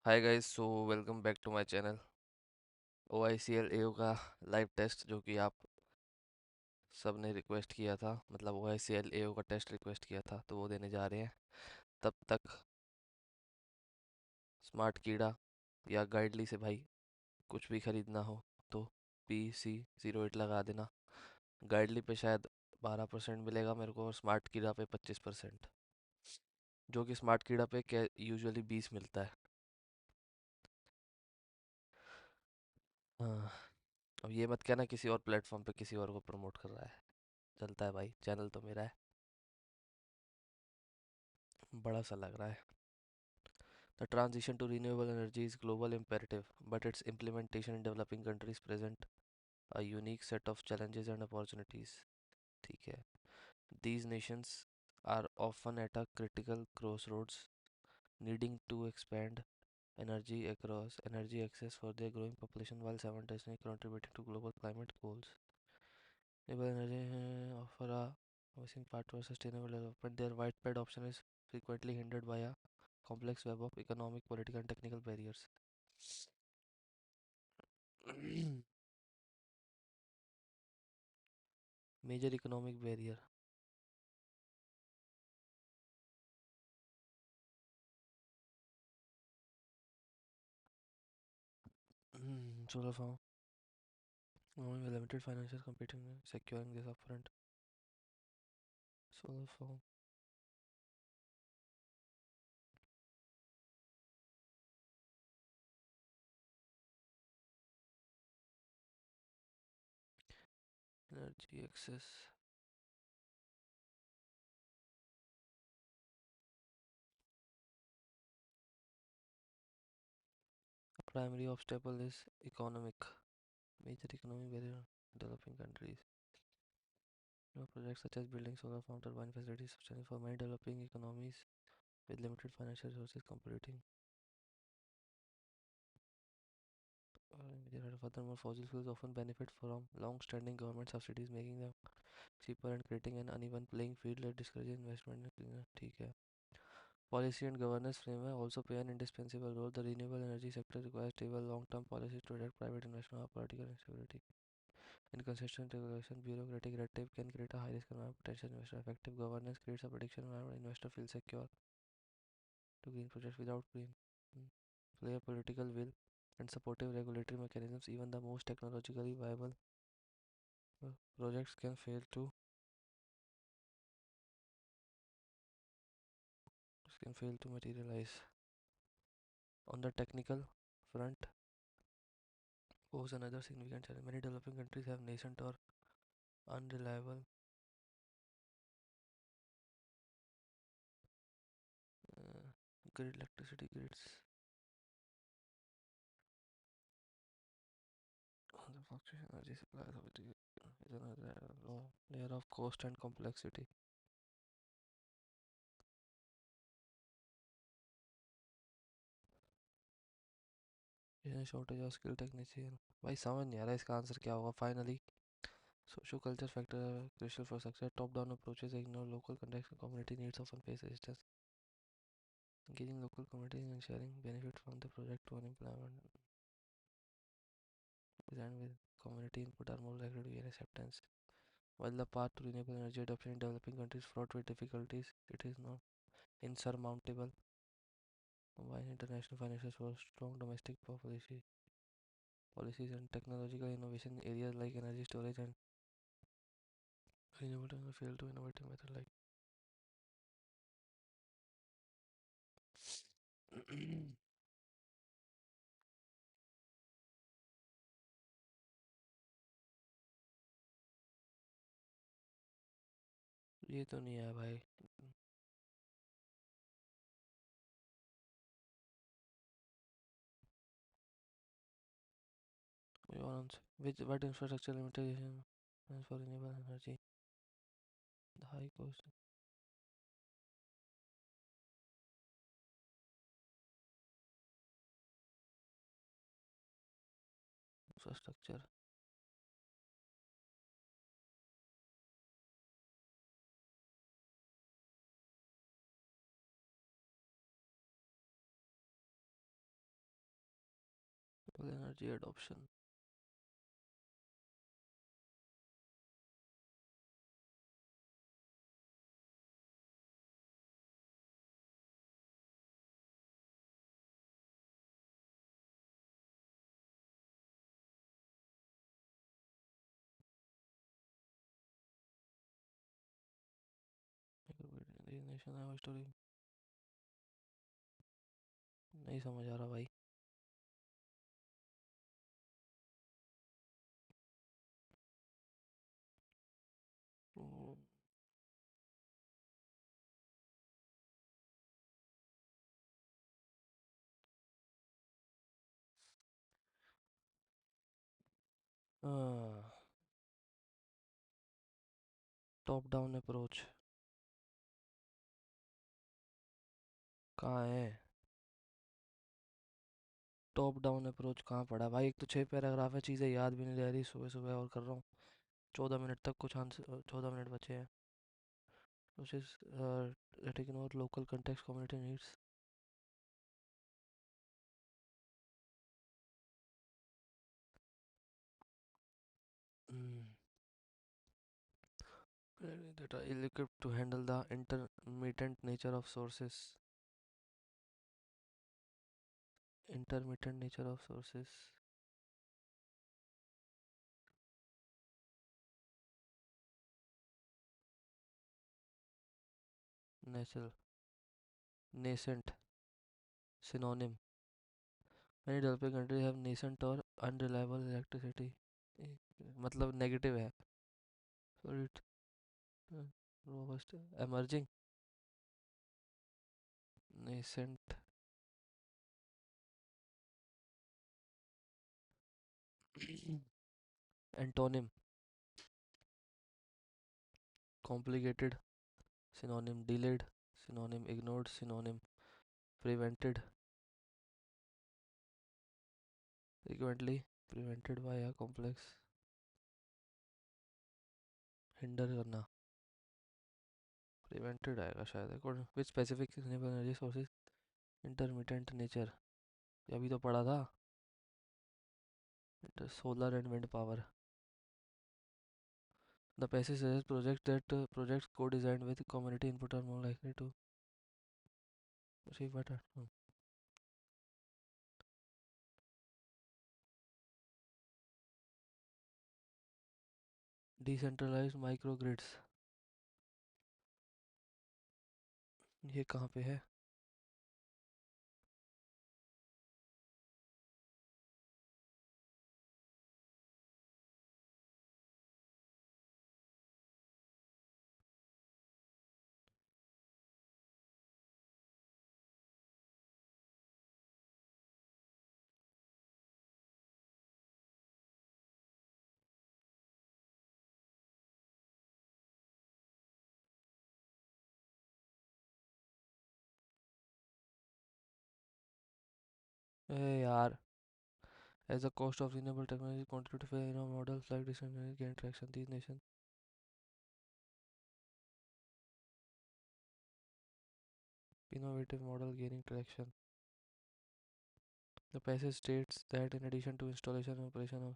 Hi guys, so welcome back to my channel. OICL AO का live test जो कि आप सब ने रिक्वेस्ट किया था, मतलब OICL AO का टेस्ट रिक्वेस्ट किया था, तो वो देने जा रहे हैं। तब तक स्मार्ट कीड़ा या गाइडली से भाई कुछ भी खरीदना हो तो PC08 लगा देना। गाइडली पे शायद 12% मिलेगा मेरे को, और स्मार्ट कीड़ा पे 25%, जो कि स्मार्ट कीड़ा पे यूजुअली 20 मिलता है। हाँ, अब ये मत कहना किसी और प्लेटफॉर्म पे किसी और को प्रमोट कर रहा है। चलता है भाई, चैनल तो मेरा है। बड़ा सा लग रहा है। The transition to renewable energy is global imperative, but its implementation in developing countries present a unique set of challenges and opportunities. ठीक है. These nations are often at a critical crossroads, needing to expand energy access for their growing population while simultaneously contributing to global climate goals. Renewable energy offer a promising path towards sustainable development. Their widespread option is frequently hindered by a complex web of economic, political, and technical barriers. Major economic barrier. Solar farm. Only limited financial competing securing this upfront. Solar farm. Energy access. A primary obstacle is economic. Major economic barrier in developing countries. Projects such as building solar farm turbine facilities substantial for many developing economies with limited financial resources competing. Furthermore, fossil fuels often benefit from long-standing government subsidies, making them cheaper and creating an uneven playing field that discourages investment in cleaner. ठीक है. Policy and governance framework also play an indispensable role. The renewable energy sector requires stable long-term policies to protect private investment or political instability. Inconsistent regulation, bureaucratic red tape can create a high risk environment for potential investor. Effective governance creates a prediction environment investor feels secure to green projects without green. Clear political will and supportive regulatory mechanisms. Even the most technologically viable projects can fail to materialize. On the technical front, pose another significant challenge. Many developing countries have nascent or unreliable uh, electricity grids. The fluctuation energy supply authority is another layer of cost and complexity. Shortage of skill technician. भाई समझ नहीं आ रहा इसका answer क्या होगा finally. Social culture factor crucial for success. Top-down approaches ignore local context and community needs often face resistance. Engaging local communities and sharing benefit from the project to unemployment designed with community input are more likely to gain acceptance. While the path to renewable energy adoption in developing countries fraught with difficulties, it is not insurmountable. While international financial support, strong domestic policies and technological innovation in areas like energy storage and renewable energy fail to innovative methods like ये तो नहीं है भाई. Which what infrastructure limitation for renewable energy? The high cost infrastructure. renewable energy adoption. Nation है story. नहीं समझ आ रहा भाई। हम्म, टॉप डाउन अप्रोच कहाँ है? टॉप डाउन अप्रोच कहाँ पड़ा भाई? एक तो 6 पैराग्राफ है, चीज़ें याद भी नहीं रह रही, सुबह सुबह और कर रहा हूँ। 14 मिनट तक कुछ आंसर, 14 मिनट बचे हैं। which is taking over local context community needs. Mm. That are ill-equipped to handle the intermittent nature of sources. Intermittent nature of sources. Natural. Nascent. Synonym. Many developing countries have nascent or unreliable electricity. मतलब negative है। Sorry, robust. Emerging. Nascent. Antonym. Complicated. Synonym. Delayed. Synonym. Ignored. Synonym. Prevented. Frequently. Prevented by a complex. Hinder करना। Prevented आएगा शायद। Which specific renewable energy sources intermittent nature, अभी तो पढ़ा था। Solar and wind power. The passage suggest project that projects को design with community input are more likely to achieve better. Decentralized micro grids, ये कहाँ पे है? ए यार, as the cost of renewable technology continue to fail, models like decentralized gain traction, these nations innovative model gaining traction. The passage states that in addition to installation and operation of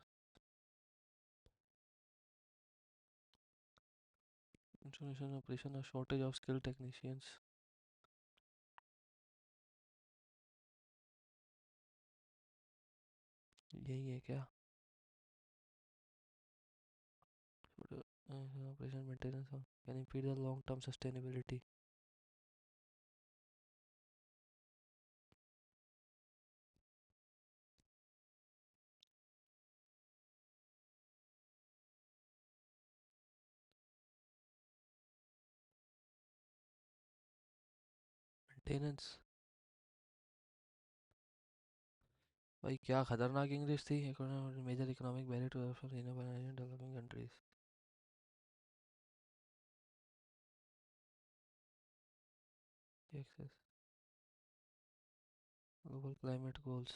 installation and operation, a shortage of skilled technicians. यही है क्या? Operation maintenance can impede the long-term sustainability. Maintenance, भाई क्या खतरनाक English थी। Major economic barrier to renewable energy in developing countries. Access global climate goals.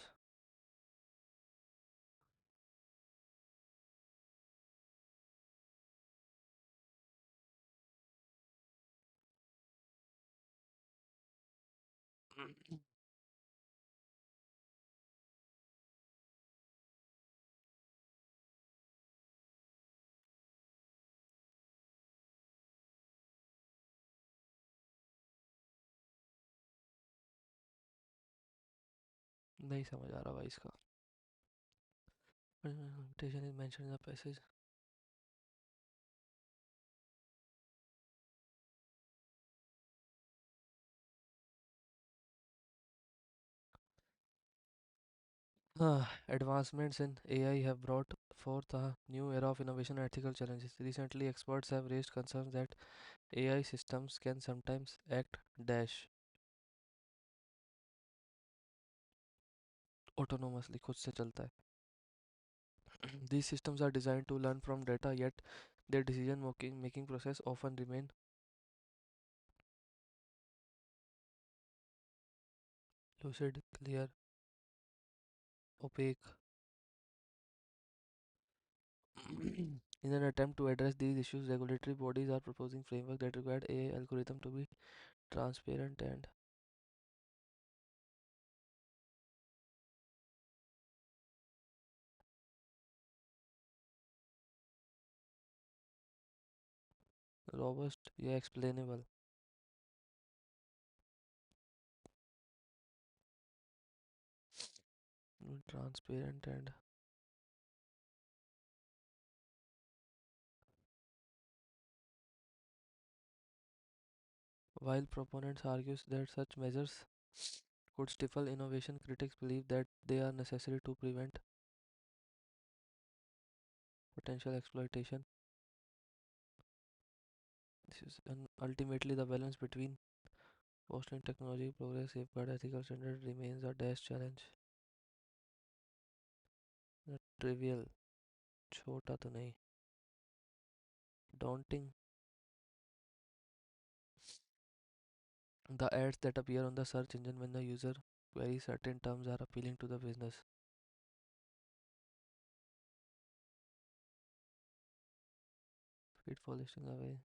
नहीं समझ आ रहा भाई इसका. Limitation is mentioned in the passage. Advancements in AI have brought forth a new era of innovation and ethical challenges. Recently, experts have raised concerns that AI systems can sometimes act dash autonomously, खुद से चलता है. These systems are designed to learn from data, yet their decision making process often remain lucid, clear, opaque. In an attempt to address these issues, regulatory bodies are proposing framework that require AI algorithm to be transparent and robust, yeah, explainable. Transparent and while proponents argue that such measures could stifle innovation, critics believe that they are necessary to prevent potential exploitation. This is and ultimately the balance between fostering technology progress, safeguard ethical standard remains a dash challenge. Not trivial, छोटा तो नहीं, daunting. The ads that appear on the search engine when the user queries certain terms are appealing to the business. Feed for listing away.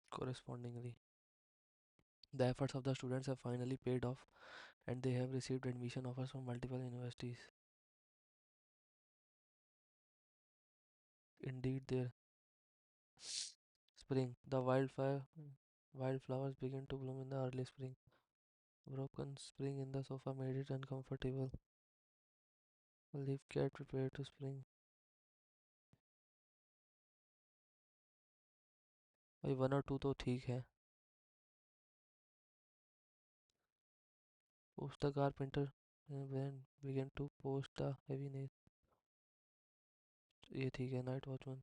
Correspondingly, the efforts of the students have finally paid off and they have received admission offers from multiple universities. Indeed, their spring, the wildflowers begin to bloom in the early spring. Broken spring in the sofa made it uncomfortable. Leaf cat prepared to spring. भाई one और to तो ठीक है. Post the carpenter when began to post the heaviness. ये ठीक है. Night watchman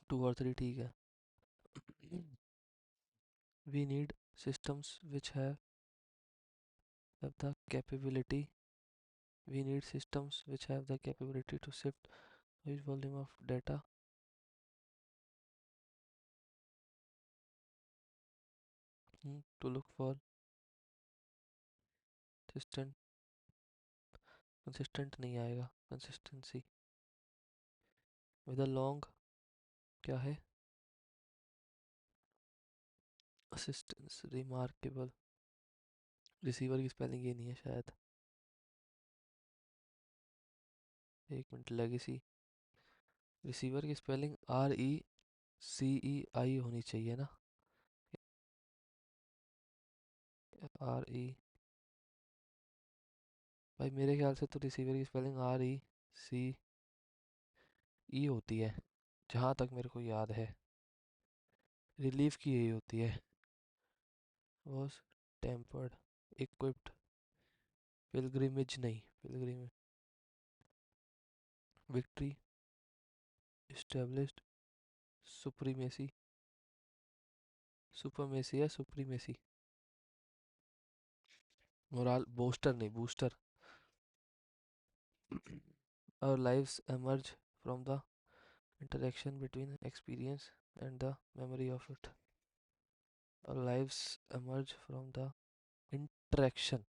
to और three ठीक है. We need systems which have the capability. We need systems which have the capability to shift huge volume of data. To look for consistent. Consistent नहीं आएगा. Consistency with a long क्या है? Assistance remarkable. Receiver की spelling ये नहीं है शायद. एक मिनट. लेगेसी. रिसीवर की स्पेलिंग RECEI होनी चाहिए ना. RE. भाई मेरे ख्याल से तो रिसीवर की स्पेलिंग RECE होती है जहाँ तक मेरे को याद है. रिलीफ की यही होती है. Was tempered. इक्विप्ड. पिलग्रिमेज नहीं. Pilgrimage. Victory. Established. Supremacy. Supremacy या सुप्रीमेसी. मोराल बोस्टर नहीं booster. Our lives emerge from the interaction between experience and the memory of it. Our lives emerge from the interaction.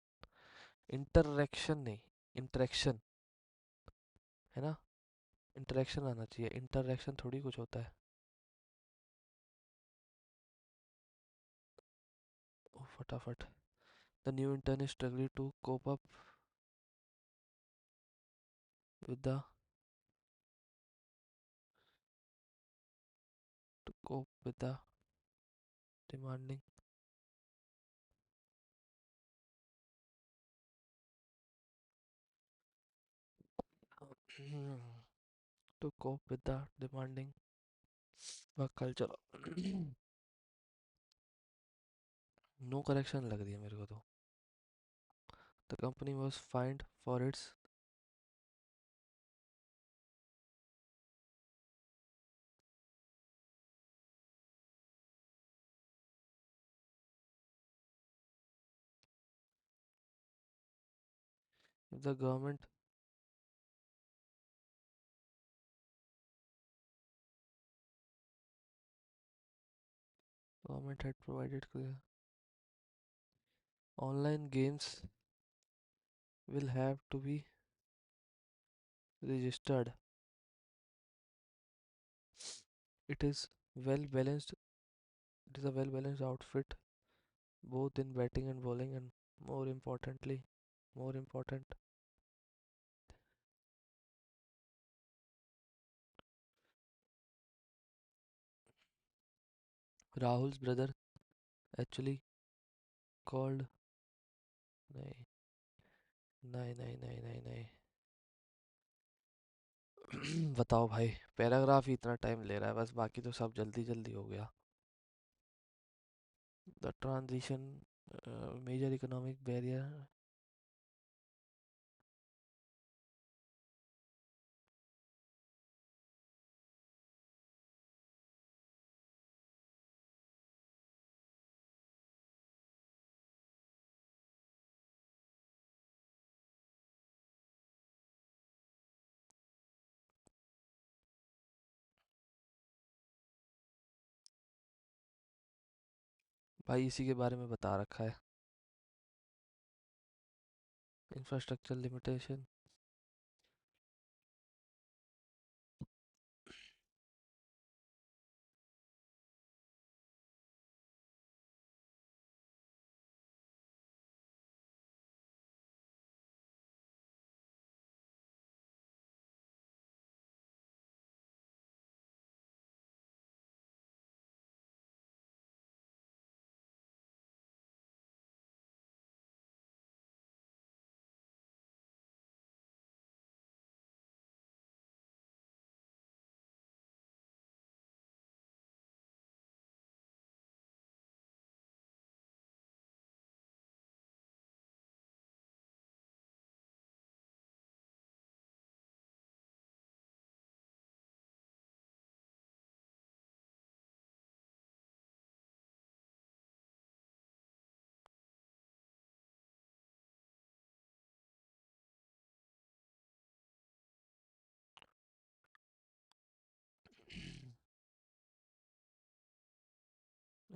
Interaction नहीं. Interaction है ना. Interaction आना चाहिए. Interaction थोड़ी कुछ होता है. ओ, फटाफट. The new intern is struggling to cope up with the to cope with the demanding. To cope with the demanding work culture. No correction लग रही है मेरे को तो. The company was fined for its. If the government had provided clear. Online games will have to be registered. It is well balanced. It is a well balanced outfit, both in batting and bowling, and more importantly, more important, Rahul's brother actually called. नहीं नहीं नहीं नहीं नहीं नहीं. बताओ भाई, paragraph ही इतना time ले रहा है बस, बाकी तो सब जल्दी जल्दी हो गया. The transition major economic barrier. भाई इसी के बारे में बता रखा है. Infrastructure limitation.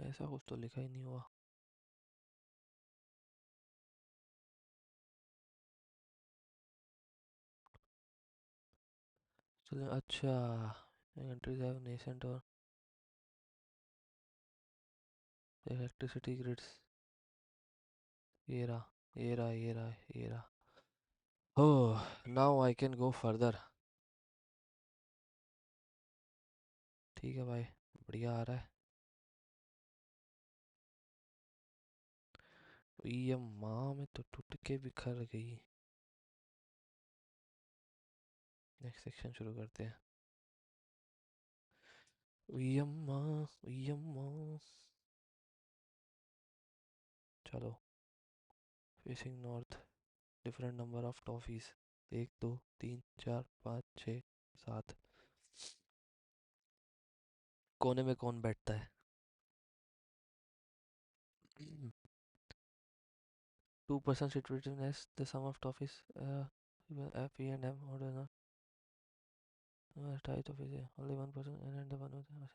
ऐसा कुछ तो लिखा ही नहीं हुआ. चलो अच्छा. Countries have nascent or electricity grids. ये रहा. Oh, now I can go further. ठीक है भाई, बढ़िया आ रहा है. ये माँ में तो टूट के बिखर गई. नेक्स्ट सेक्शन शुरू करते हैं. यम्मा यम्मा. चलो. Facing north. Different number of toffees. 1 2 3 4 5 6 7. कोने में कौन बैठता है? 2% sit between s the sum of toffees. F E and M or not. Tie toffees. Only 1% and the one with the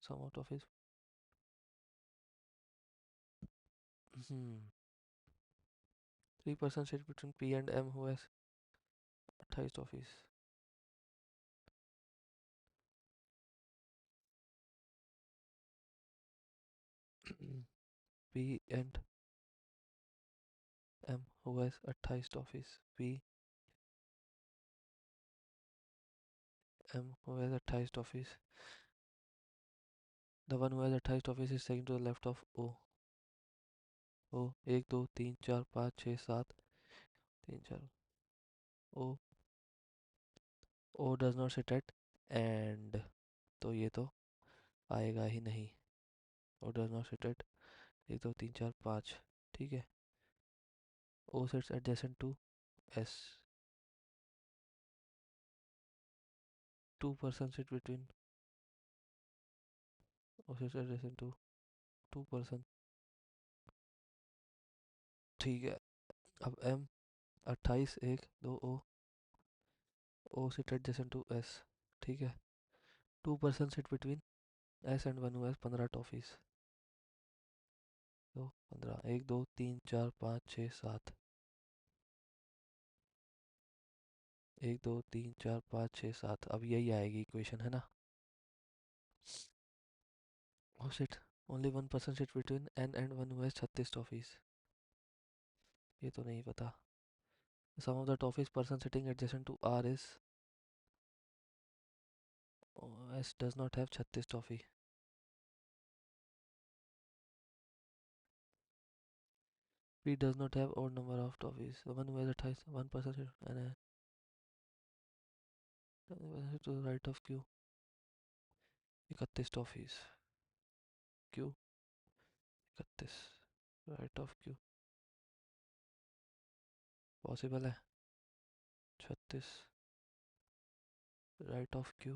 sum of toffees. Hmm. 3% sit between P and M who has 28 toffees. P and M who has 28 toffees. P M who has 28 toffees. The one who has 28 office is second to the left of O. O 1 2 3 4 5 6 7 3 4 O. O does not sit at and, तो ये तो आएगा ही नहीं. O does not sit at 1 2 3 4 5. ठीक है. O sits adjacent to S. Two persons sit between. O sits adjacent to two person. ठीक है. अब M 28 1 2 O. O sit adjacent to S. ठीक है. Two persons sit between S and one who has 15 toffees. तो 15 1 2 3 4 5 6 7. 1 2 3 4 5 6 7. अब यही आएगी equation है ना. Oh shit. Only one person sit between N and one who has 36 toffees. ये तो नहीं पता. Some of the toffees person sitting adjacent to R is. Oh, S does not have 36 toffee. P does not have odd number of toffees. The one who has 28, one person sit and to the right of Q. 31 toffees. Q 31 right of Q. Possible है. 36 right of Q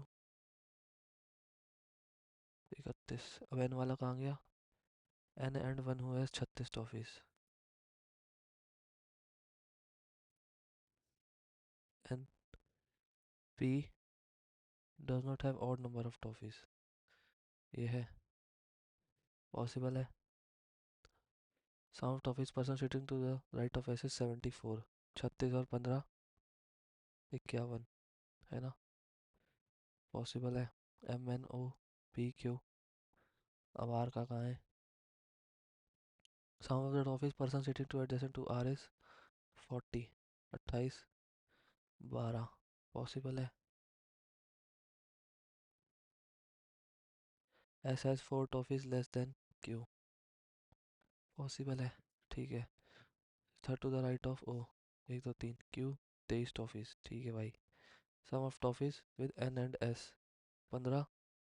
31. अब N वाला कहाँ गया. N and one who has 36 toffees. And P does not have odd number of toffees. ये है. Possible है. Sum of toffees person sitting to the right of S is 74. 36 और 15 51 है ना. पॉसिबल है. MNOPQ. अब R का कहाँ है. Sum of the toffees person sitting to adjacent to R is 40. 28 12 possible है. S has 4 toffees less than Q. Possible है. ठीक है. Third to the right of O. 1 2 3 Q 23 toffees. ठीक है भाई. Sum of toffees with N and S 15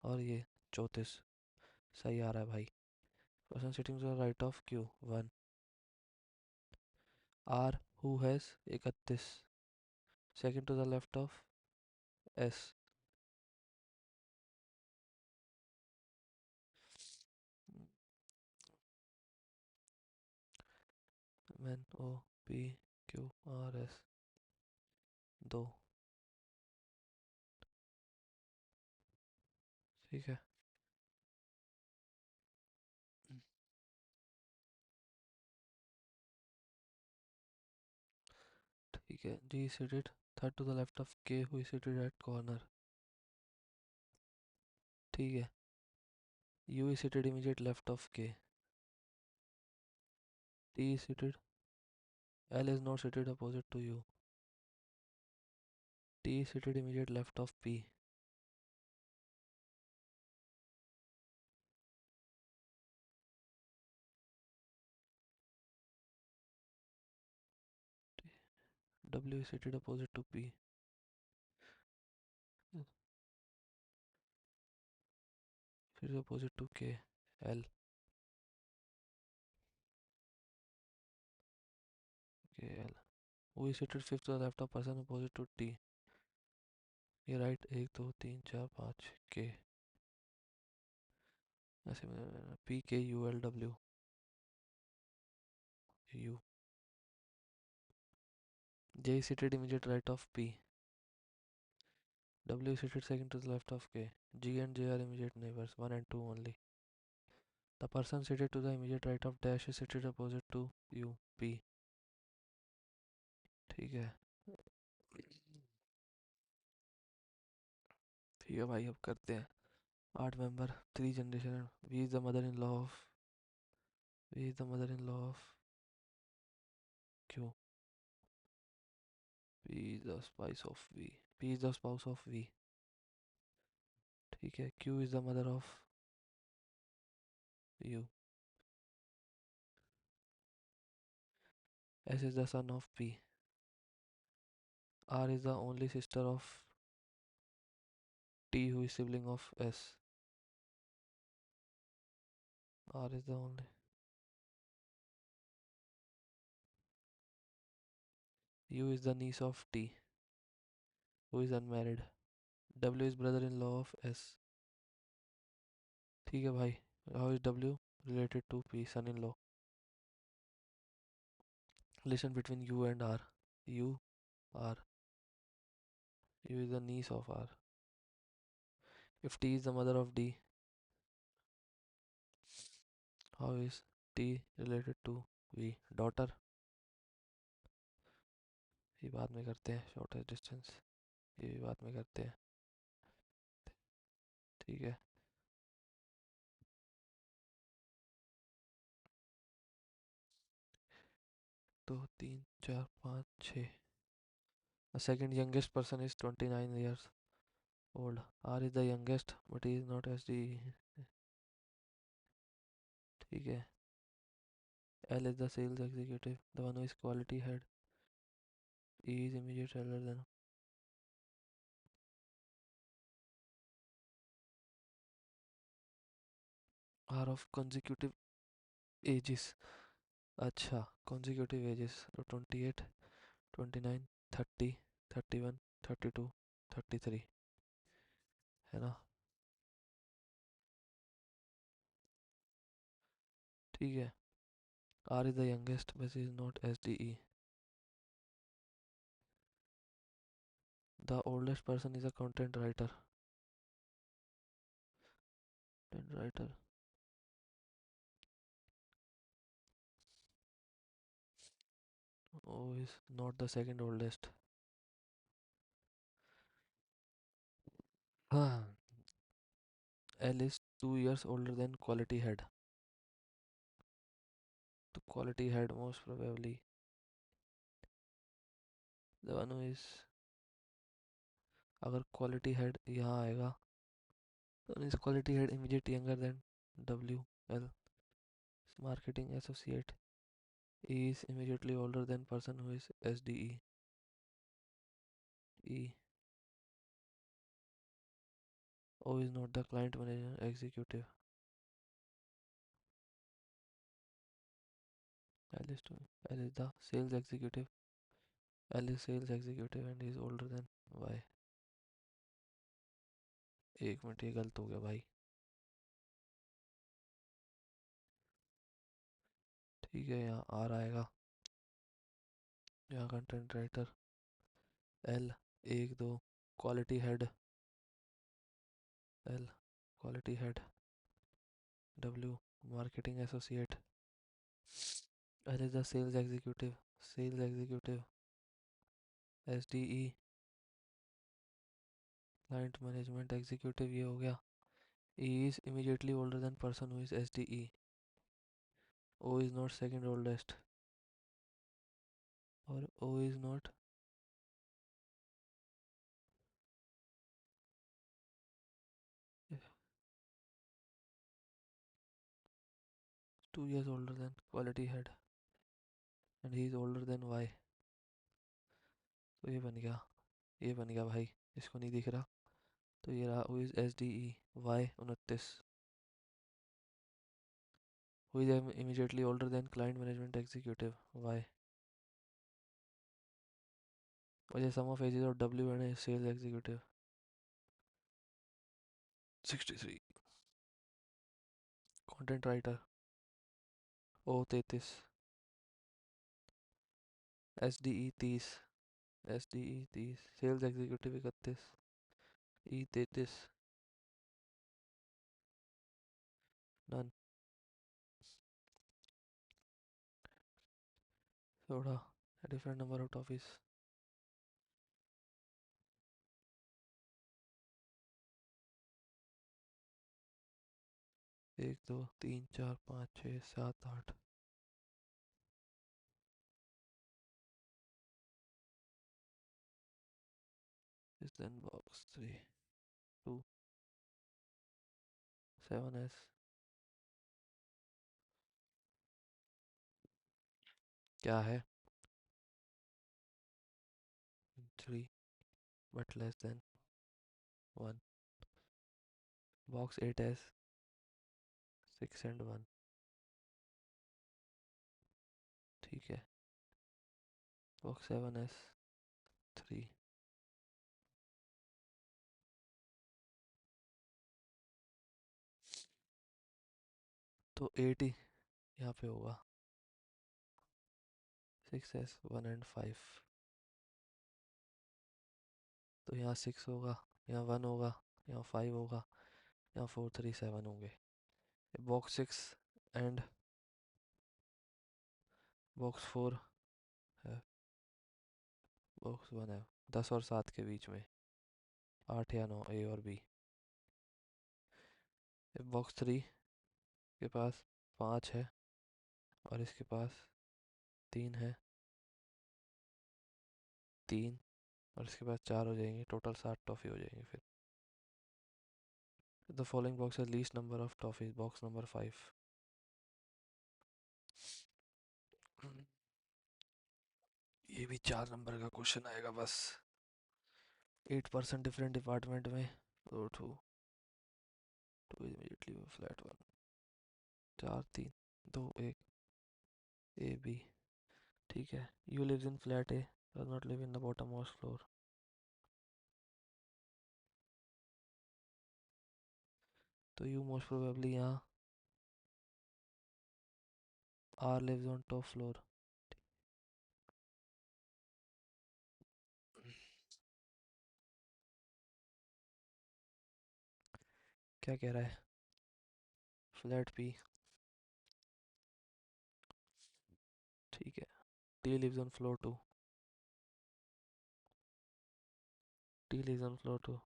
और ये 34. सही आ रहा है भाई. Person sitting to the right of Q 1. R who has 31 second to the left of S. N O P Q R S 2. ठीक है. ठीक है. G is seated third to the left of K who is seated at corner. ठीक है. U is seated immediate left of K. T is seated. L is not seated opposite to U. T is seated immediate left of P. W is seated opposite to P. फिर से opposite to K. L. K L. Who is seated fifth to the left of person opposite to T. ये right 1 2 3 4 5 K. ऐसे में P K U L W U. J is seated immediate right of P. W is seated second to the left of K. G and J are immediate neighbors, 1 and 2 only. The person seated to the immediate right of dash is seated opposite to U P. ठीक है. ठीक है भाई. अब करते हैं. 8 member 3 generation. V is the mother in law of. V is the mother in law of Q. P is the spouse of V. P is the spouse of V. ठीक है. Q is the mother of U. S is the son of P. R is the only sister of T who is sibling of S. R is the only. U is the niece of T who is unmarried. W is brother-in-law of S. ठीक है भाई. How is W related to P, son-in-law? Relation between U and R. U, R. U is the niece of R. If T is the mother of D, how is T related to V? Daughter. ये बाद में करते हैं. Shortest distance. ये भी बाद में करते हैं. ठीक है. दो तीन चार पाँच छः. The second youngest person is 29 years old. R is the youngest, but he is not SD. ठीक है. L is the sales executive, the one who is quality head. E is immediate rather than. R of consecutive ages. अच्छा, consecutive ages. तो 28, 29, 30, 31, 32, 33 है ना. ठीक है. R is the youngest, but he is not SDE. The oldest person is a content writer. Content writer. O is not the second oldest. हाँ. L is 2 years older than quality head. The quality head most probably the one who is. अगर quality head यहाँ आएगा तो is quality head immediate younger than W. L marketing associate. E is immediately older than person who is SDE. E. O is not the client manager executive. L is, to, L is the sales executive. L is sales executive and he is older than Y. एक minute ये गलत हो गया भाई. ठीक है. यहाँ R आएगा. यहाँ कंटेंट राइटर. L एक दो quality head. L quality head. W marketing associate. L is the sales executive. Sales executive. SDE client management executive ये हो गया. E is immediately older than person who is SDE. O is not second oldest. और O is not 2 years older than quality head and he is older than Y. तो ये बन गया. ये बन गया भाई. इसको नहीं दिख रहा तो ये रहा. O is SDE. Y 29. Who is immediately older than client management executive? Y. और ये sum of ages of W and sales executive. 63. Content writer. O 33. SDE 30. SDE 30. Sales executive 31. E 33. None. थोड़ा a different number out of his. एक दो तीन चार पाँच छः सात आठ. Is then box 3 2 7S क्या है? 3 but less than 1. Box 8 has 6 and 1. ठीक है. Box 7 has 3. तो 8 ही यहाँ पे होगा. 6 has 1 and 5. तो यहाँ 6 होगा, यहाँ 1 होगा, यहाँ 5 होगा, यहाँ 4 3 7 होंगे. बॉक्स 6 एंड बॉक्स 4 है. बॉक्स 1 है. 10 और 7 के बीच में. 8 या 9, ए और बी. बॉक्स 3 के पास 5 है और इसके पास 3 है. 3 और इसके पास 4 हो जाएंगे. टोटल 7 टॉफ़ी हो जाएंगे फिर. द फॉलोइंग बॉक्स है least number of toffees. Box number 5. ये भी 4 नंबर का क्वेश्चन आएगा बस. 8% डिफरेंट डिपार्टमेंट में. तो to immediately flat 1. 4 3 2 1. A B. ठीक है. U lives in flat A, does not live in the bottom most floor. तो यू मोस्ट प्रोबेबली यहाँ. R lives on top floor. क्या कह रहा है? Flat P. ठीक है. T lives on floor 2. T lives on floor 2.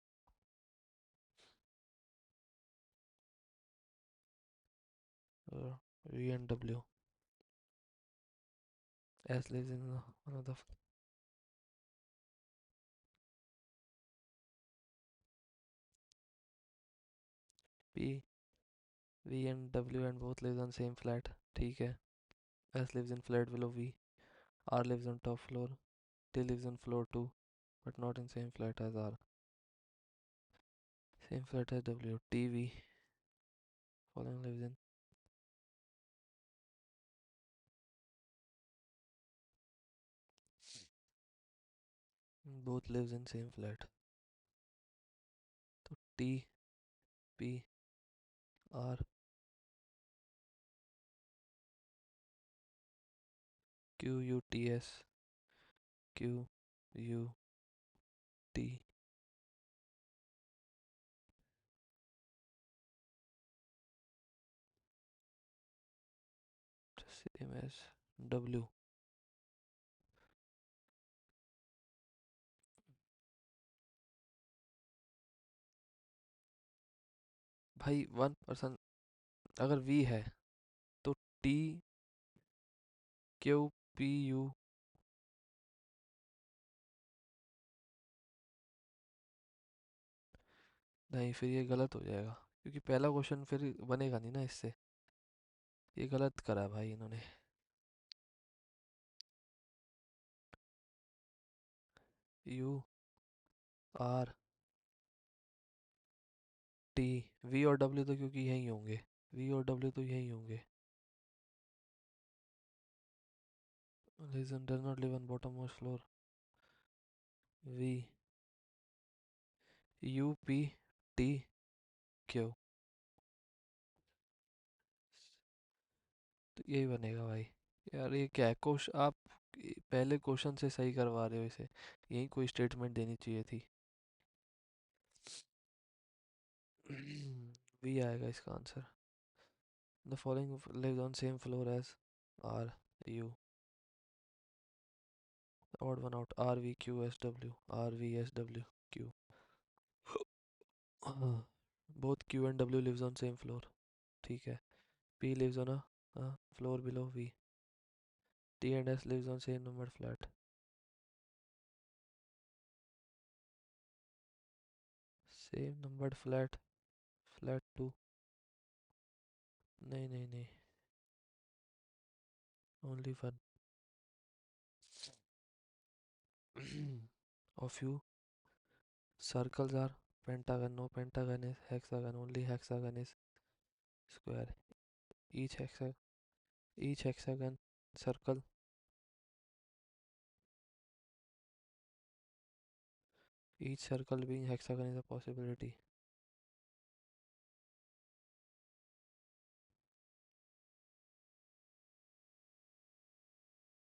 V and W. S lives in another. P V and W and both lives on same flat. ठीक है. S lives in flat below V. R lives on top floor. T lives on floor 2 but not in same flat as R. Same flat as W. TV. Following lives in. Both lives in same flat. तो T P R Q U T S Q U T. Same as W. भाई 1% अगर V है तो T Q P U. नहीं, फिर ये गलत हो जाएगा क्योंकि पहला क्वेश्चन फिर बनेगा नहीं ना इससे. ये गलत करा भाई इन्होंने. U R T. V और W तो क्योंकि यही होंगे. V और W तो यही होंगे. Listen, does not live on bottommost floor. V U P T Q. तो यही बनेगा भाई. यार ये क्या है क्वेश्चन? आप पहले क्वेश्चन से सही करवा रहे हो इसे. यही कोई स्टेटमेंट देनी चाहिए थी. वी आएगा इसका answer. The following lives on same floor as are you. Odd one out. R V Q S W. R V S W Q. Both Q and W lives on same floor. ठीक है. P lives on a floor below V. T and S lives on same number flat. Same number flat. Flat 2. नहीं नहीं नहीं. Only 1. A few circles are pentagon. No pentagon is hexagon. Only hexagon is square. Each hexagon, each hexagon circle. Each circle being hexagon is a possibility.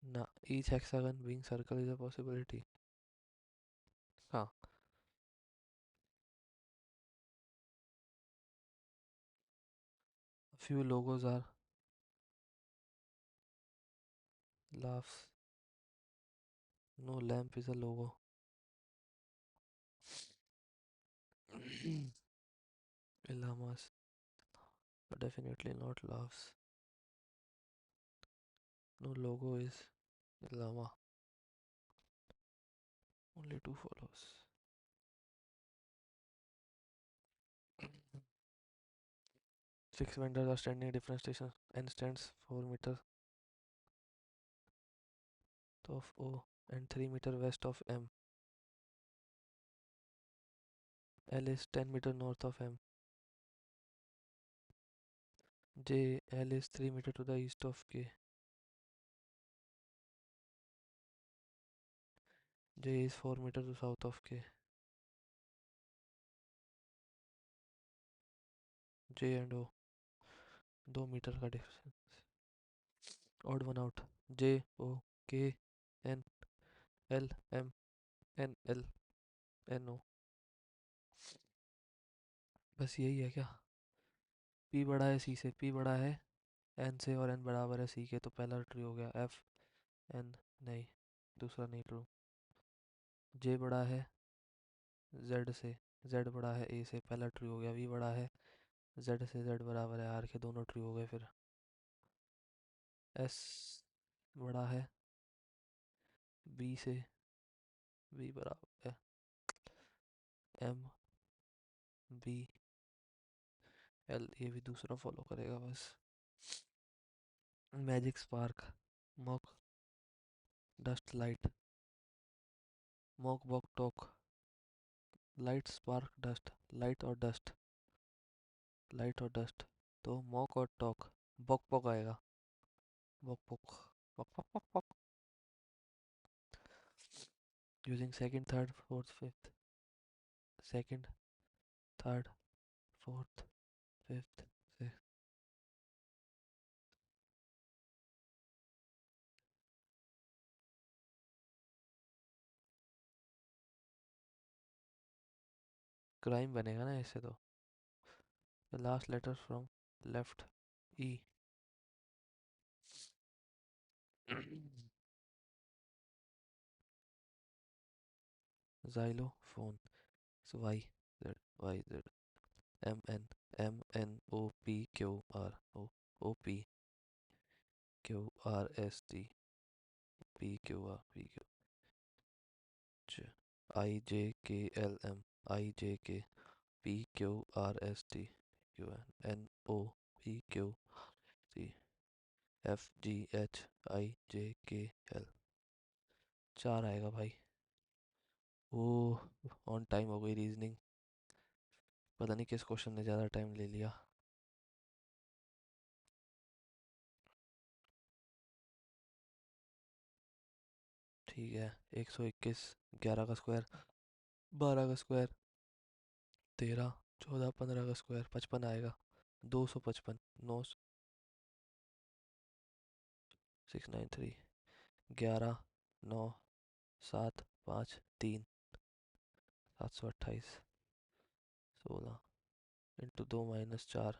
Nah, each hexagon being circle is a possibility. हाँ. A few logos are laughs. No lamp is a logo. Llamas. Definitely not laughs. No logo is llama. Only two follows. Six vendors are standing at different stations and stands 4 meters of O and 3 meters west of M. L is 10 meters north of M. L is 3 meters to the east of K. J is 4 meters to south of K. J and O 2 metre का difference. Odd one out. JOKNLMNLNO. बस यही है क्या? P बड़ा है C से. P बड़ा है N से और N बराबर है C के, तो पहला ट्रू हो गया. F N नहीं, दूसरा नहीं ट्रू. J बड़ा है Z से. Z बड़ा है A से, पहला ट्रू हो गया. V बड़ा है Z से. Z बराबर है R के, दोनों ट्रू हो गए. फिर S बड़ा है B से. B बराबर है MBL. ये भी दूसरा फॉलो करेगा बस. Magic spark. Mock dust light. Mock bock talk. Light spark dust. Light और डस्ट. लाइट और डस्ट. तो मॉक और टॉक. बॉक पॉक आएगा. Bock pock. Bock pock bock pock. Using second third fourth fifth. Second third fourth fifth. Crime बनेगा ना ऐसे तो. The last letter from left E. xylophone. So Y Z MNOPQRST. चार आएगा भाई. ओह, on time हो गई रीजनिंग. पता नहीं किस क्वेश्चन ने ज़्यादा टाइम ले लिया. ठीक है. 121. 11 का स्क्वायर. 12 का स्क्वायर. 13. 14. 15 का स्क्वायर. 55 आएगा. 255. 9. 693. 11. 9. 7. 5. 3. 728. 16. Into 2 - 4.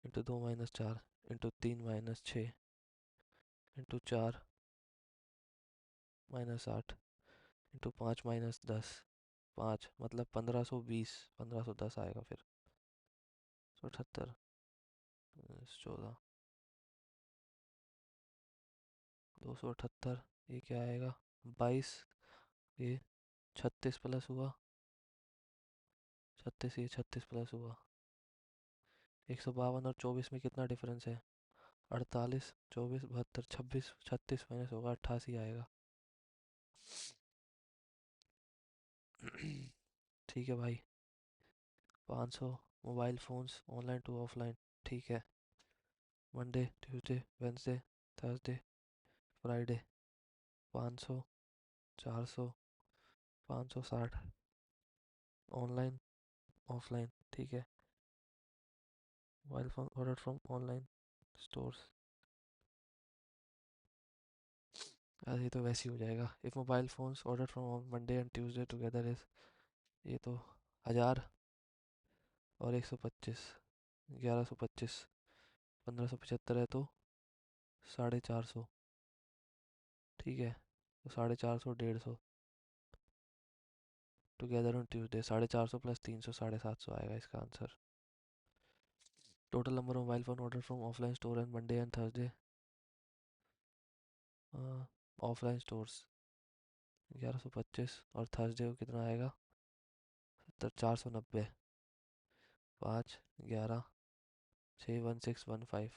Into 2 - 4. Into 3 - 6. Into 4 - 8. Into 5 - 10. 5 मतलब 1520. 1510 आएगा फिर. 178. 14. 278. ये क्या आएगा? 22. ये 36 प्लस हुआ. 36. ये 36 प्लस हुआ. 152 और 24 में कितना डिफरेंस है? 48. 24. 72. 26. 36 माइनस होगा 88 आएगा. ठीक है भाई। 500 mobile phones online to offline. ठीक है। Monday, Tuesday, Wednesday, Thursday, Friday. 500, 400, 560 online offline. ठीक है। Mobile phone order from online stores. यार ये तो वैसे ही हो जाएगा। If mobile phones order from Monday and Tuesday together is, ये तो 1000 और 125, 1125, 1575 है तो 450। ठीक है। तो 450, 150 टुगेदर ऑन ट्यूसडे। 450 प्लस 300, 750 आएगा इसका answer. Total number of mobile phone order from offline store and Monday and Thursday. Offline stores 1125 और थर्सडे को कितना आएगा? 490। 5, 11, 6, 1615।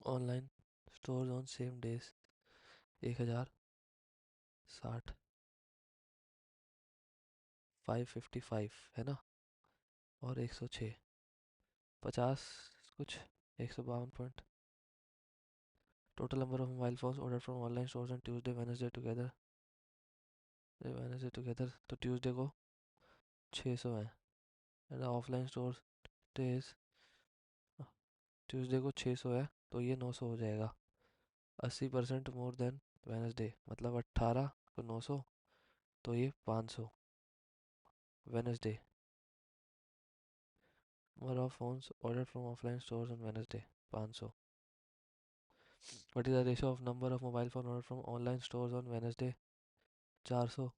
Online store on same days 1060, 555 है ना। और 106, 50 कुछ, 152 point. Total number of mobile phones order from online stores and Tuesday Wednesday together. Wednesday together तो Tuesday को 600 है। And offline stores days, Tuesday को 600 है तो ये 900 हो जाएगा। 80% मोर देन वेडनेसडे, मतलब 18 को 900 तो ये 500। Wednesday, number of phones order from offline stores on Wednesday 500। What is the ratio of number of mobile phone order from online stores on Wednesday? 400।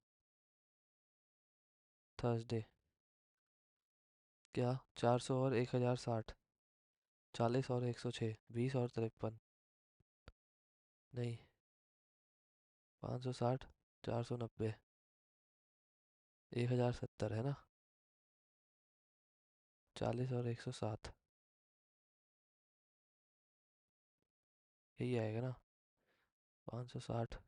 Thursday क्या? 400 और 1060, 40 और 106, 20 और 53। नहीं, 560, 490, 1070 है ना। 40 और 107, यही आएगा ना। 560,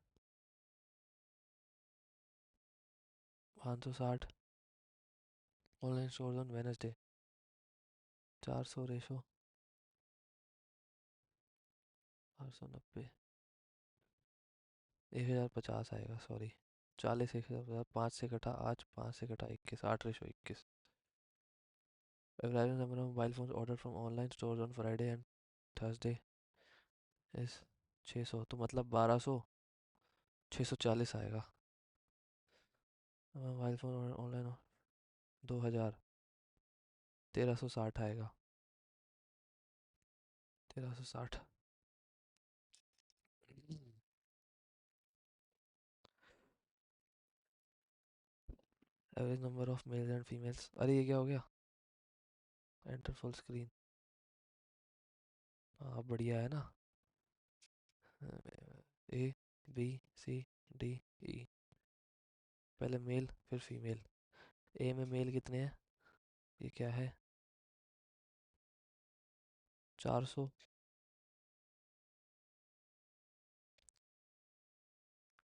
560 online stores on Wednesday. 400 ratio 890, 1050 आएगा, सॉरी। 40, 1050, 5 से कटा आज, 5 से कटा 21, 8/21। Average number of mobile phone order from online stores on Friday and Thursday इस 600, तो मतलब 1200, 640 आएगा। मोबाइल फोन ऑनलाइन 2000, 1360 आएगा। 1360। Average number of mails and females, अरे ये क्या हो गया? Enter full screen. हाँ बढ़िया है ना। ए, बी, सी, डी, ई। पहले मेल फिर फीमेल। ए में मेल कितने हैं? ये क्या है? 400,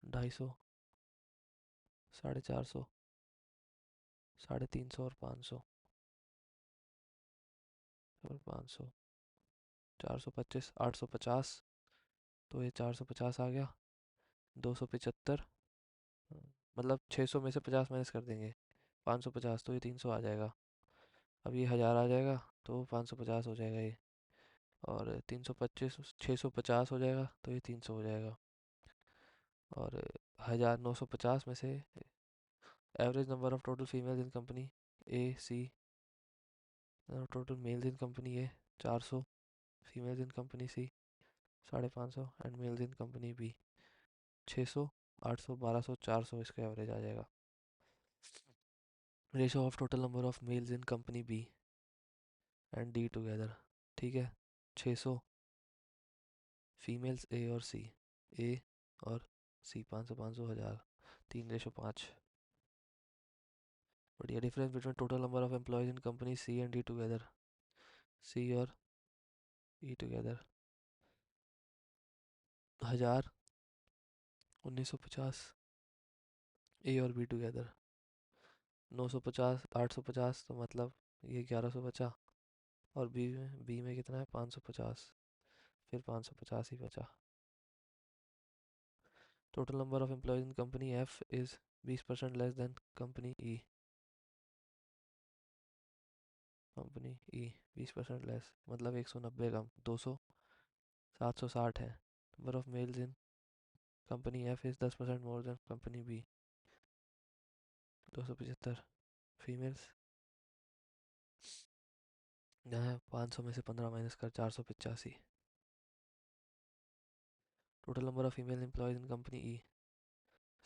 250, 450, 350 और 500 और 500, 425, 850, तो ये 450 आ गया। 275, मतलब 600 में से 50 माइनस कर देंगे, 550, तो ये 300 आ जाएगा। अब ये 1000 आ जाएगा तो 550 हो जाएगा ये। और 325, 650 हो जाएगा तो ये 300 हो जाएगा। और 1950 में से average number of total females in company A C, total males in company A 400, females in company C 550 and males in company B 600, 800, 1200, 400 इसका एवरेज आ जाएगा। Ratio of total number of males in company B and D together. ठीक है। 600 females ए और सी, ए और सी 500, 500, 1000, 3/5। बढ़िया। Difference between total number of employees in company C and D together. C और E together 1000 1950। ए और बी टुगेदर। 950, 850, तो मतलब ये 1100 बचा। और बी में कितना है? 550। फिर 550 ही बचा। Total number of employees in company F is 20% less than company E. Company E 20% less मतलब 190 कम, 200, 760 है। Number of males in company F is 10% more than company B, 275। Females यहाँ 500 में से 15 माइनस कर, 485। Total number of female employees in company E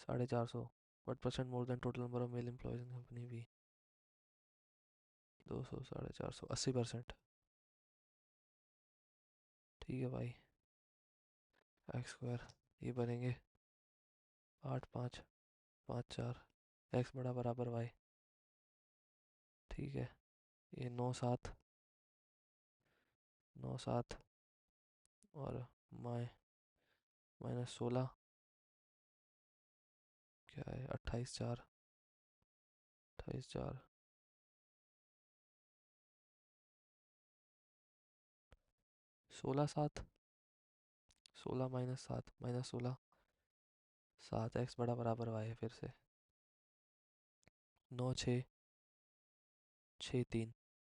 450। What percent more than total number of male employees in company B? 200, 450, 80%। ठीक है भाई। X square ये बनेंगे 8, 5, 5, 4। X बड़ा बराबर वाई। ठीक है। ये 9, 7, 9, 7 और -16 क्या है? 28, 4, 28, 4, 16, 7, 16 - 7 -16, 7। एक्स बड़ा बराबर वाई है फिर से। 9, 6, 6, 3।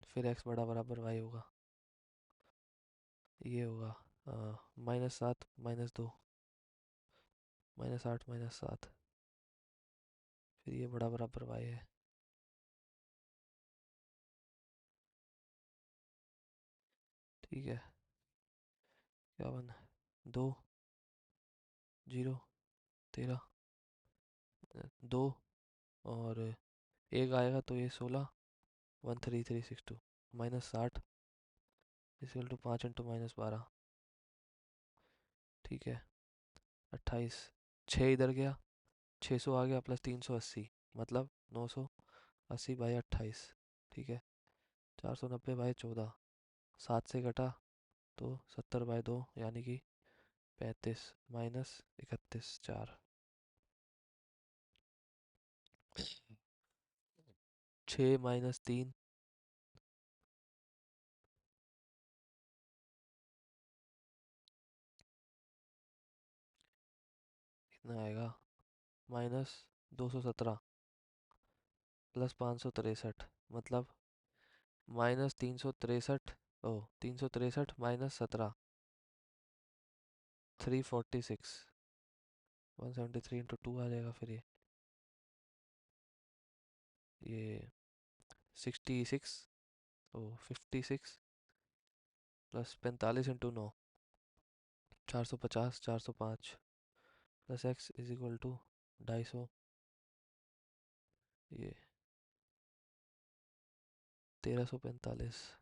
फिर एक्स बड़ा बराबर वाई होगा। ये होगा -7 -2, -8 -7। फिर ये बड़ा बराबर वाई है। ठीक है। क्या बना? 2, 0, 13, 2 और एक आएगा तो ये 16, 13362 -60 इक्वल टू 5 × -12। ठीक है। 28, 6 इधर गया, 600 आ गया प्लस 380 मतलब 980/28। ठीक है। 490/14, 7 से घटा तो 70/2 यानी कि 35 -31/4। 6 - 3 कितना आएगा? -217 प्लस 563 मतलब -363। ओ, 363 -17, 346। 173 × 2 आ जाएगा फिर ये 66। ओ, 56 plus 45 × 9, 450, 405 plus x is equal to 250। ये 1345,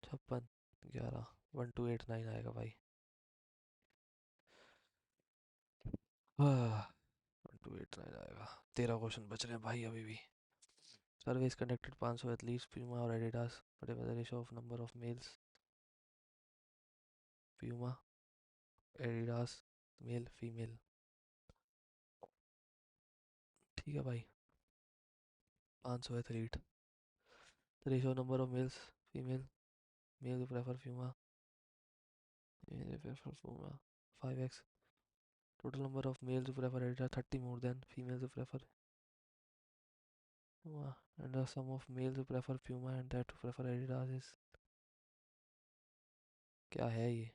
56, 11, 1289 आएगा भाई। 1289 आएगा। 13 क्वेश्चन बच रहे हैं भाई अभी भी। Survey is conducted 500 athletes Puma और Adidas, what is the ratio of number of males? Puma, Adidas, male female. ठीक है भाई। 500 athlete, ratio number of males female, male prefer Puma, male prefer Puma 5x। Total number of males who prefer Adidas 30 more than females who prefer Puma, and the sum of males who prefer Puma and that who prefer Adidas is, क्या है ये?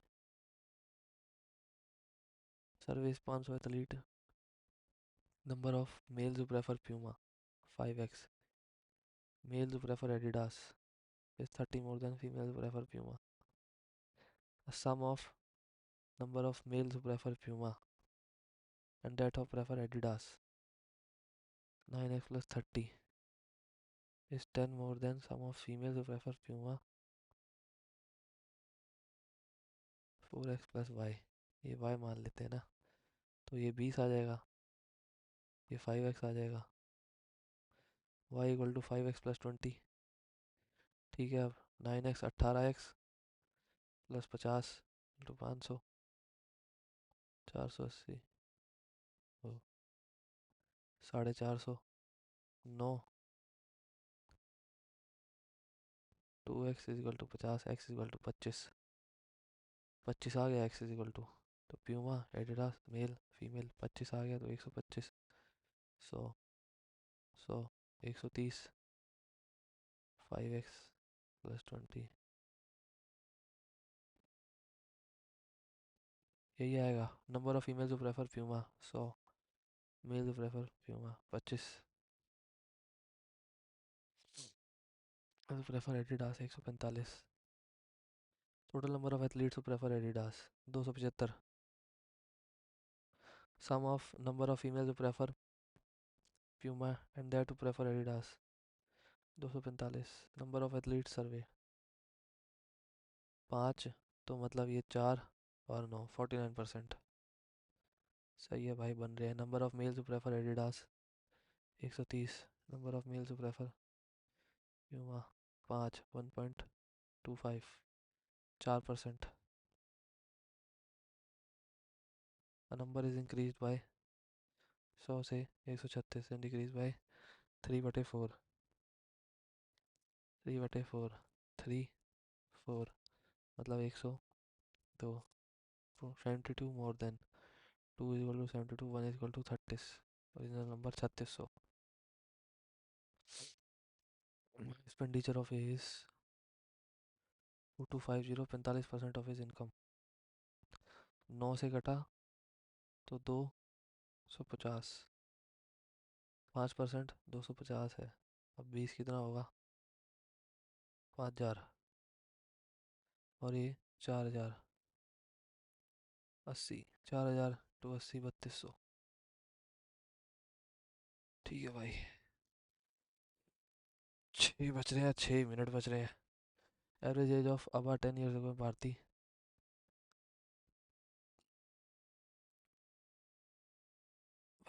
Service 500 athlete, number of males who prefer Puma 5x, males who prefer Adidas is 30 more than females who prefer Puma. The sum of number of males who prefer Puma and that who prefer Adidas 9x plus 30 is 10 more than sum of females who prefer Puma 4x plus y। ये y मान लेते हैं ना, तो ये 20 आ जाएगा, ये 5x आ जाएगा। y equal to 5x plus 20। ठीक है। अब 9x 18x plus 50 into 500, 480। 450, 9। 2x equal to 50, x equal to 25। 25 आ गया, x इजिकल टू, तो प्यूमा एडिडास मेल फीमेल 25 आ गया, तो 125। 100, 100, 130, 5x प्लस 20, यही आएगा। नंबर ऑफ फीमेल जो प्रेफर प्यूमा 100, मेल जो प्रेफर प्यूमा 25, जो prefer Adidas 145। Total number of athletes who prefer Adidas 275। Sum of number of females who prefer Puma and that who prefer Adidas 245। Number of athlete survey 5, तो मतलब ये 4 और 9, 49%। सही है भाई, बन रहे हैं। Number of mails who prefer Adidas 130। Number of mails who prefer Puma 5, 1.25, 4%। A number is increased by 100 से 136 and decreased by 3/4। 3/4, 3, 4, मतलब 102। 72 more than 2 is equal to 72, 1 is equal to 30। Original number 3600। Expenditure of is 2250, 45% of is income. 9 से घटा तो 250, 5%, 250 है। अब 20 कितना होगा, 5000, और ये 4000, 80, 4000 टू 80, 3200। ठीक है भाई, 6 बच रहे हैं, 6 मिनट बच रहे हैं। एवरेज एज ऑफ अबा 10 years ago Bharti,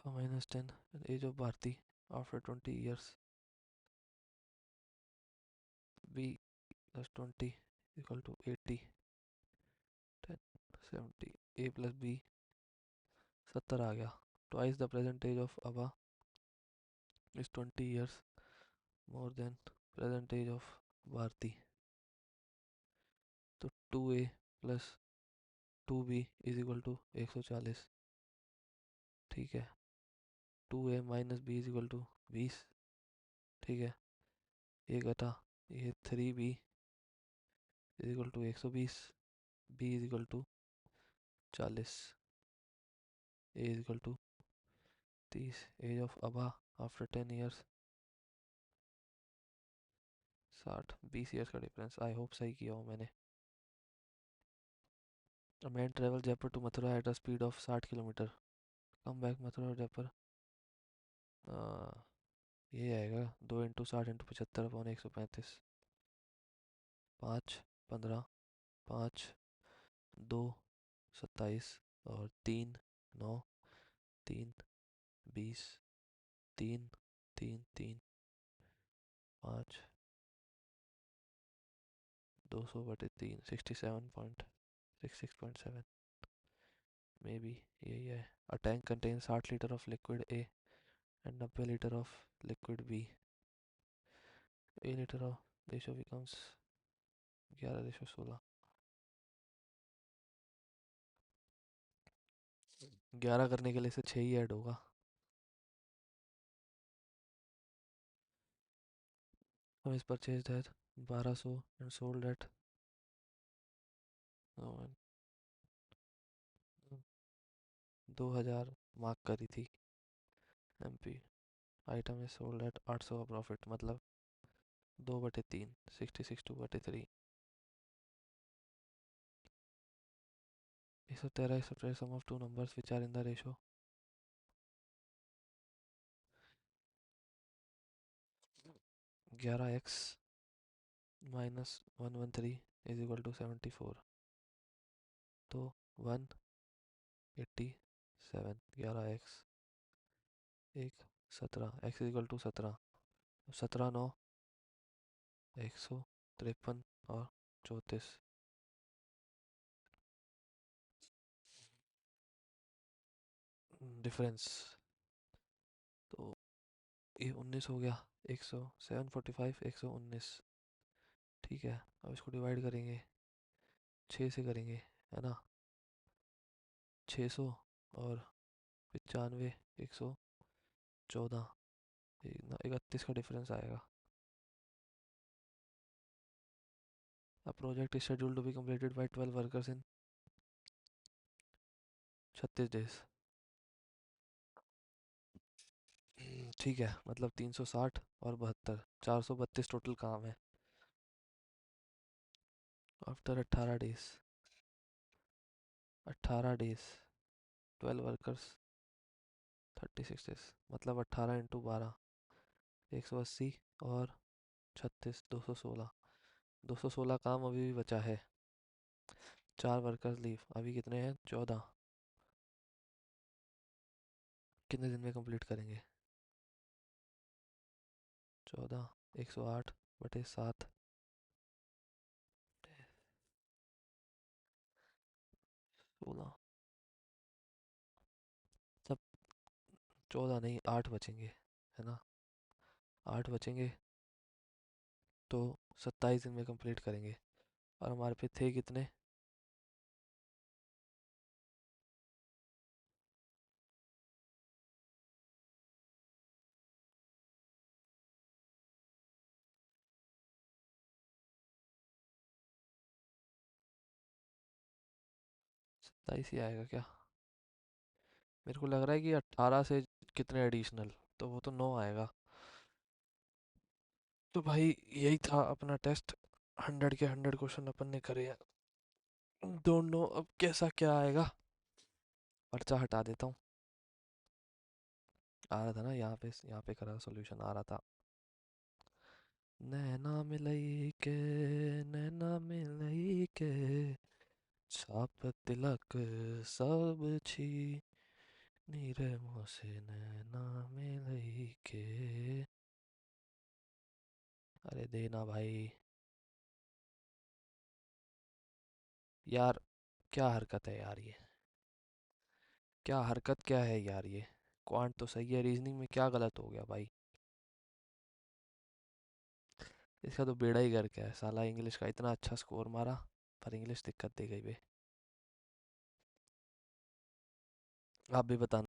-10 age of Bharti after 20 years, B plus 20 equal to 80, 10, 70, A plus B 70 आ गया। Twice the present age of अबा is 20 years more than present age of Bharti, तो 2a plus 2b is equal to 140। ठीक है, 2a minus B is equal to 20। ठीक है, ये घटा, ये 3b is equal to 120, b is equal to 40, a is equal to 30। Age of अबा after 10 years 60, 20 years का डिफरेंस। आई होप सही किया हूँ मैंने। A man travel Jaipur to Mathura at a speed of 60 kilometre, come back Mathura और जयपुर। ये आएगा 2 × 60 × 75/135। 5, 15, 5, 2, 27 और 3, 9, 3, 20, 3, 3, 3, 5, 200/3, 67.66.7 मे बी यही है। A tank contains 60 litre of liquid A and 90 litre of liquid B. A litre of ratio becomes 11/16। 11 करने के लिए से 6 ही ऐड होगा। हम इस purchase at 1200 and sold at 2000 mark करी थी MP। Item is sold at 800 का प्रॉफिट, मतलब 2/3, 66/3। 113, 113 sum of two numbers which are in the ratio 11x minus 113 is equal to 74, तो 187। 11x 17, x is equal to 17, 17, 9, 153 और 34। Difference, तो ये 19 हो गया। 100, 745, 119। ठीक है, अब इसको डिवाइड करेंगे, 6 से करेंगे, है ना। 600 और 95, 114, 31 का डिफरेंस आएगा। A project is scheduled to be completed by 12 workers in 36 days। ठीक है, मतलब 360 और 72, 432 टोटल काम है। After 18 days, 18 days, 12 workers, 36 days, मतलब 18 × 12, 180 और 36, 216। 216 काम अभी भी बचा है। 4 वर्कर्स लीव, अभी कितने हैं, 14। कितने दिन में कंप्लीट करेंगे? 14, 108/7, 16, सब 14 नहीं, 8 बचेंगे, है ना। 8 बचेंगे तो 27 दिन में कंप्लीट करेंगे। और हमारे पे थे कितने? 27 ही आएगा क्या? मेरे को लग रहा है कि 18 से कितने एडिशनल, तो वो तो 9 आएगा। तो भाई यही था अपना टेस्ट। 100 के 100 क्वेश्चन अपन ने करे हैं। डोंट नो अब कैसा क्या आएगा। पर्चा हटा देता हूँ। आ रहा था ना यहाँ पे करा सॉल्यूशन आ रहा था। नैना मिलई के, नैना मिलई के, छाप तिलक सब छी, नीरे मुँह से नैना मिलई के। अरे देना भाई। यार क्या हरकत है यार ये, क्या हरकत क्या है यार ये। क्वांट तो सही है, रीजनिंग में क्या गलत हो गया भाई। इसका तो बेड़ा ही गर्क है साला, इंग्लिश का इतना अच्छा स्कोर मारा पर इंग्लिश दिक्कत दे गई बे। आप भी बताना।